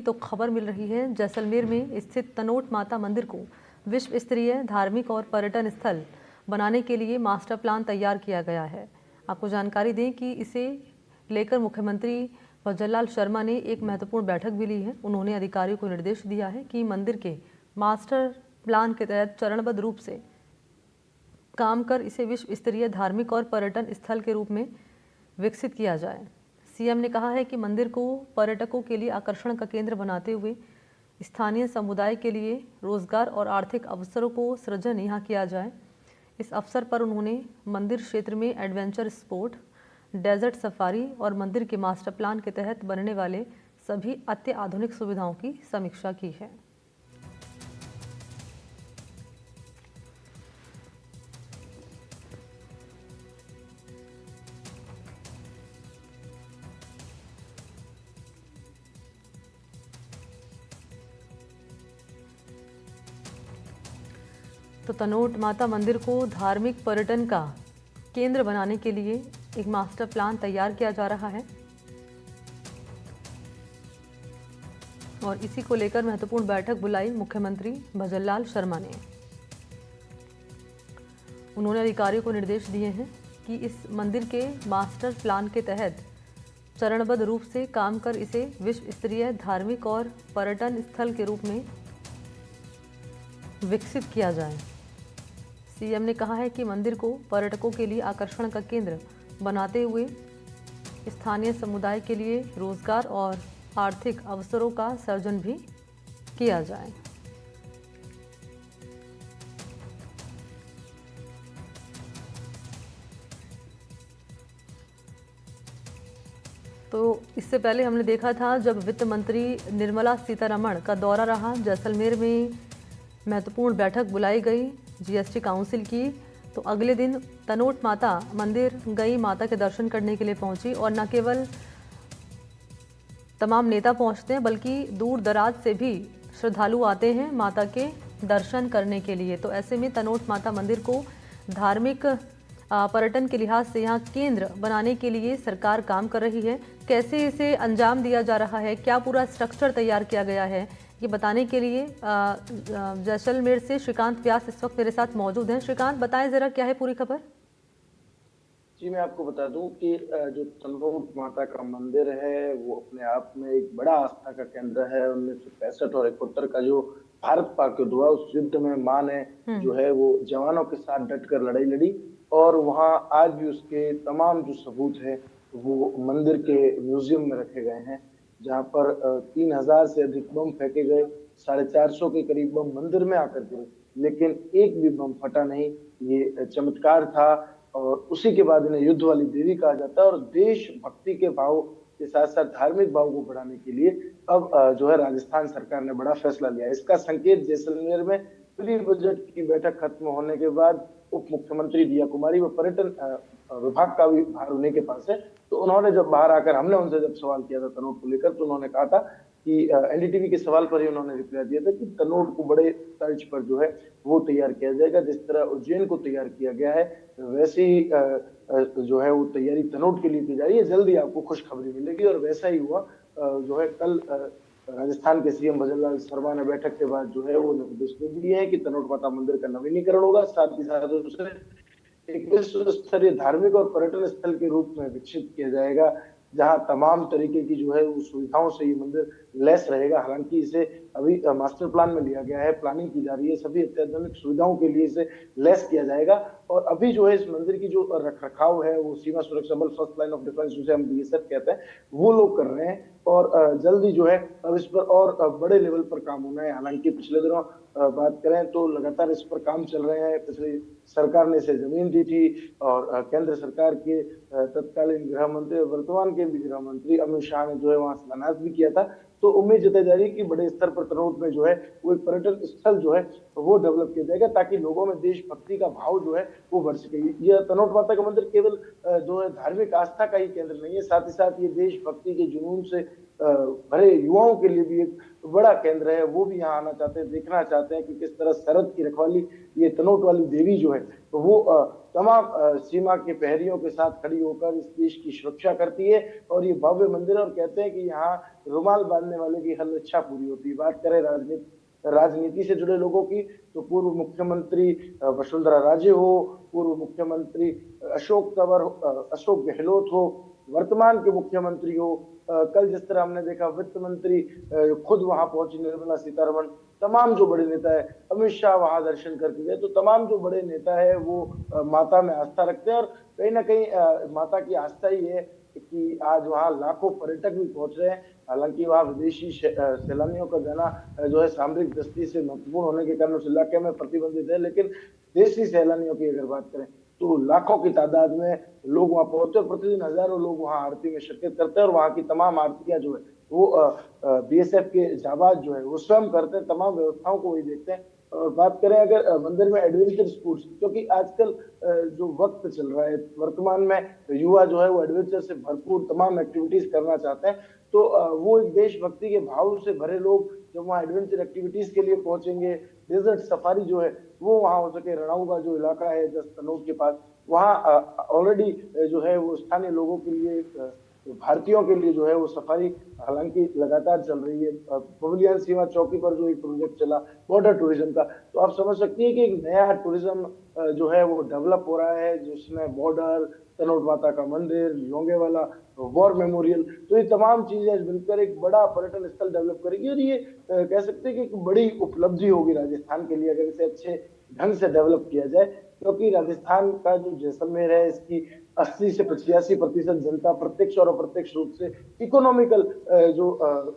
तो खबर मिल रही है जैसलमेर में स्थित तनोट माता मंदिर को विश्व स्तरीय धार्मिक और पर्यटन स्थल बनाने के लिए मास्टर प्लान तैयार किया गया है। आपको जानकारी दें कि इसे लेकर मुख्यमंत्री भजनलाल शर्मा ने एक महत्वपूर्ण बैठक भी ली है। उन्होंने अधिकारियों को निर्देश दिया है कि मंदिर के मास्टर प्लान के तहत चरणबद्ध रूप से काम कर इसे विश्व स्तरीय धार्मिक और पर्यटन स्थल के रूप में विकसित किया जाए। सीएम ने कहा है कि मंदिर को पर्यटकों के लिए आकर्षण का केंद्र बनाते हुए स्थानीय समुदाय के लिए रोजगार और आर्थिक अवसरों को सृजन यहाँ किया जाए। इस अवसर पर उन्होंने मंदिर क्षेत्र में एडवेंचर स्पोर्ट, डेजर्ट सफारी और मंदिर के मास्टर प्लान के तहत बनने वाले सभी अत्याधुनिक सुविधाओं की समीक्षा की है। तो तनोट माता मंदिर को धार्मिक पर्यटन का केंद्र बनाने के लिए एक मास्टर प्लान तैयार किया जा रहा है और इसी को लेकर महत्वपूर्ण बैठक बुलाई मुख्यमंत्री भजनलाल शर्मा ने। उन्होंने अधिकारियों को निर्देश दिए हैं कि इस मंदिर के मास्टर प्लान के तहत चरणबद्ध रूप से काम कर इसे विश्व स्तरीय धार्मिक और पर्यटन स्थल के रूप में विकसित किया जाए। सीएम ने कहा है कि मंदिर को पर्यटकों के लिए आकर्षण का केंद्र बनाते हुए स्थानीय समुदाय के लिए रोजगार और आर्थिक अवसरों का सृजन भी किया जाए। तो इससे पहले हमने देखा था जब वित्त मंत्री निर्मला सीतारमण का दौरा रहा, जैसलमेर में महत्वपूर्ण बैठक बुलाई गई जीएसटी काउंसिल की, तो अगले दिन तनोट माता मंदिर गई, माता के दर्शन करने के लिए पहुंची। और न केवल तमाम नेता पहुंचते हैं बल्कि दूर दराज से भी श्रद्धालु आते हैं माता के दर्शन करने के लिए। तो ऐसे में तनोट माता मंदिर को धार्मिक पर्यटन के लिहाज से यहाँ केंद्र बनाने के लिए सरकार काम कर रही है। कैसे इसे अंजाम दिया जा रहा है, क्या पूरा स्ट्रक्चर तैयार किया गया है, ये बताने के लिए जैसलमेर से श्रीकांत व्यास इस वक्त मेरे साथ मौजूद हैं। श्रीकांत, बताएं जरा क्या है पूरी खबर। जी, मैं आपको बता दूं कि जो तनोट माता का मंदिर है वो अपने आप में एक बड़ा आस्था का केंद्र है। 1965 और 71 का जो भारत पाक युद्ध हुआ, उस युद्ध में मां ने जो है वो जवानों के साथ डटकर लड़ाई लड़ी और वहां आज भी उसके तमाम जो सबूत है वो मंदिर के म्यूजियम में रखे गए हैं, जहां पर 3000 से अधिक बम फेंके गए, 450 के करीब बम मंदिर में आकर गिरे, लेकिन एक भी बम फटा नहीं। ये चमत्कार था और उसी के बाद इन्हें युद्ध वाली देवी कहा जाता है। और देशभक्ति के भाव के साथ साथ धार्मिक भाव को बढ़ाने के लिए अब जो है राजस्थान सरकार ने बड़ा फैसला लिया। इसका संकेत जैसलमेर में प्री बजट की बैठक खत्म होने के बाद उप मुख्यमंत्री दिया कुमारी व पर्यटन विभाग का भी बाहर उन्हीं के पास है, तो उन्होंने जब बाहर आकर हमने उनसे जब सवाल किया था तनोट को लेकर, तो उन्होंने कहा था कि एनडीटीवी के सवाल पर ही उन्होंने रिप्लाई दिया था कि तनोट को बड़े तर्ज पर जो है वो तैयार किया जाएगा। जिस तरह उज्जैन को तैयार किया गया है वैसे ही जो है वो तैयारी तनोट के लिए की जा रही है। जल्दी आपको खुशखबरी मिलेगी। और वैसा ही हुआ जो है कल राजस्थान के सीएम भजनलाल शर्मा ने बैठक के बाद जो है वो निर्देश दे दिए हैं कि तनोट माता मंदिर का नवीनीकरण होगा, साथ ही साथ उसे एक विश्व स्तरीय धार्मिक और पर्यटन स्थल के रूप में विकसित किया जाएगा, जहां तमाम तरीके की जो है वो सुविधाओं से ये मंदिर लैस रहेगा। हालांकि इसे अभी मास्टर प्लान में लिया गया है, प्लानिंग की जा रही है, सभी अत्याधुनिक सुविधाओं के लिए इसे लैस किया जाएगा। और अभी जो है इस मंदिर की जो रख रखाव है वो सीमा सुरक्षा बल, फर्स्ट लाइन ऑफ डिफेंस जिसे हम बीएसएफ कहते हैं, वो लोग कर रहे हैं। और जल्दी जो है अब इस पर और बड़े लेवल पर काम होना है। हालांकि पिछले दिनों बात करें तो लगातार इस पर काम चल रहे हैं। पिछली सरकार ने इसे जमीन दी थी और केंद्र सरकार के तत्कालीन गृह मंत्री, वर्तमान के भी गृह मंत्री अमित शाह ने जो है वहां शिलान्यास भी किया था। तो उम्मीद जताई जा रही है कि बड़े स्तर पर तनोट में जो है वो एक पर्यटन स्थल जो है वो डेवलप किया जाएगा, ताकि लोगों में देशभक्ति का भाव जो है वो बढ़ सके। यह तनोट माता का मंदिर केवल जो है धार्मिक आस्था का ही केंद्र नहीं है, साथ ही साथ ये देशभक्ति के जुनून से भरे युवाओं के लिए भी एक बड़ा केंद्र है। वो भी यहाँ आना चाहते हैं, देखना चाहते हैं कि किस तरह सरहद की रखवाली ये तनोट वाली देवी जो है तो वो तमाम सीमा के प्रहरियों के साथ खड़ी होकर इस देश की सुरक्षा करती है। और ये भव्य मंदिर है और कहते हैं कि यहाँ रुमाल बांधने वाले की हर इच्छा पूरी होती है। बात करें राजनीति से जुड़े लोगों की तो पूर्व मुख्यमंत्री वसुंधरा राजे हो, पूर्व मुख्यमंत्री अशोक गहलोत हो, वर्तमान के मुख्यमंत्री हो, कल जिस तरह हमने देखा वित्त मंत्री खुद वहां पहुंची निर्मला सीतारमण, तमाम जो बड़े नेता है, अमित शाह वहां दर्शन करके गए। तो तमाम जो बड़े नेता है वो माता में आस्था रखते हैं और कहीं ना कहीं माता की आस्था ही है कि आज वहां लाखों पर्यटक भी पहुंच रहे हैं। हालांकि वहां विदेशी सैलानियों का जाना जो है सामरिक दृष्टि से महत्वपूर्ण होने के कारण उस इलाके में प्रतिबंधित है, लेकिन देशी सैलानियों की अगर बात करें तो लाखों की तादाद में लोग वहां पहुंचते हैं। प्रतिदिन हजारों लोग वहां आरती में शिरकत करते हैं और वहां की तमाम आरतियां जो है वो बीएसएफ के जाबाज जो है वो स्वयं करते हैं, तमाम व्यवस्थाओं को वही देखते हैं। और बात करें अगर मंदिर में एडवेंचर स्पोर्ट्स, क्योंकि आजकल जो वक्त चल रहा है वर्तमान में युवा जो है वो एडवेंचर से भरपूर तमाम एक्टिविटीज करना चाहते हैं। तो वो एक देशभक्ति के भाव से भरे लोग जब वहाँ एडवेंचर एक्टिविटीज के लिए पहुंचेंगे, डेजर्ट सफारी जो है वो वहाँ हो सके। रणऊ का जो इलाका है जस्ट तनोट के पास, वहाँ ऑलरेडी जो है वो स्थानीय लोगों के लिए भारतीयों के लिए जो है वो सफारी हालांकि लगातार चल रही है। पवेलियन सीमा चौकी पर जो एक प्रोजेक्ट चला बॉर्डर टूरिज्म का, तो आप समझ सकती है कि एक नया टूरिज्म जो है वो डेवलप हो रहा है, जिसमें बॉर्डर, तनोट माता का मंदिर, लोंगेवाला वॉर मेमोरियल, तो ये तमाम चीजें मिलकर एक बड़ा पर्यटन स्थल डेवलप करेगी। और ये कह सकते हैं कि एक बड़ी उपलब्धि होगी राजस्थान के लिए अगर इसे अच्छे ढंग से डेवलप किया जाए, क्योंकि राजस्थान का जो जैसलमेर है इसकी 80 से 85% जनता प्रत्यक्ष और अप्रत्यक्ष रूप से इकोनॉमिकल जो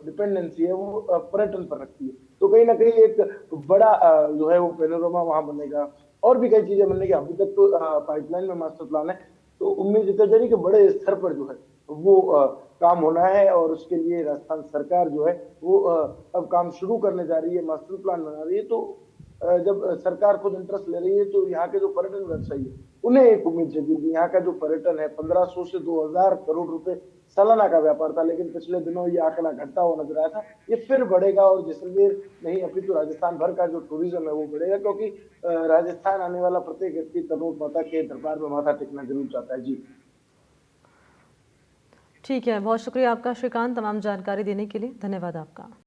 डिपेंडेंसी है वो पर्यटन पर रखती है। तो कहीं ना कहीं एक बड़ा जो है वो पेनोरमा वहां बनेगा और भी कई चीजें बनने की अभी तक तो पाइपलाइन में मास्टर प्लान है। तो उम्मीद जताई जा रही कि बड़े स्तर पर जो है वो काम होना है और उसके लिए राजस्थान सरकार जो है वो अब काम शुरू करने जा रही है, मास्टर प्लान बना रही है। तो जब सरकार खुद इंटरेस्ट ले रही है तो यहाँ के जो पर्यटन व्यवसायी है उन्हें एक उम्मीद जगी। यहाँ का जो पर्यटन है 1500 से 2000 करोड़ रुपए सालाना का व्यापार था, लेकिन पिछले दिनों ये आंकड़ा घटता हुआ नजर आया था। ये फिर बढ़ेगा और जैसलमेर नहीं अभी तो राजस्थान भर का जो टूरिज्म है वो बढ़ेगा, क्योंकि राजस्थान आने वाला प्रत्येक व्यक्ति तनोट माता के दरबार में माथा टेकना जरूर चाहता है। जी ठीक है, बहुत शुक्रिया आपका श्रीकांत, तमाम जानकारी देने के लिए धन्यवाद आपका।